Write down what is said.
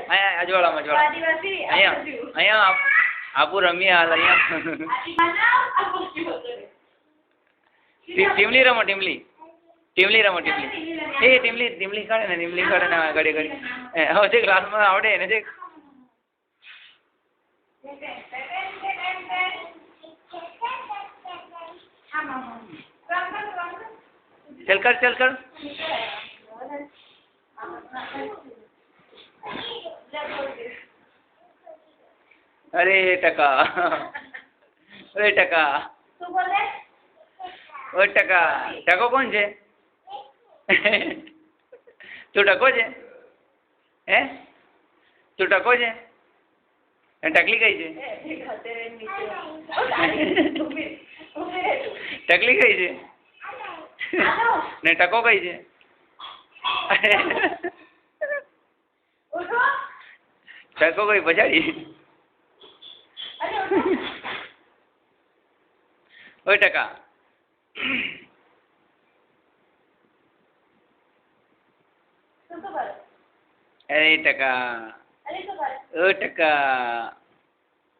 અહીંયા અજવાળામાં અજવાળા અહીંયા અહીંયા આપું રમીએ હાલ અહીંયા ટીમલી રમો ટીમલી રમો ટીમલી એ ટીમલી કાઢે ને ઘડી હવે જે ક્લાસમાં આવડે એને જે चल कर अरे टका टको कौन है तू टको है हैं तू टको है टकली कही है टकली कही है ने टको कही है टको कोई पछाड़ी ओ टका अरे टका ओ टका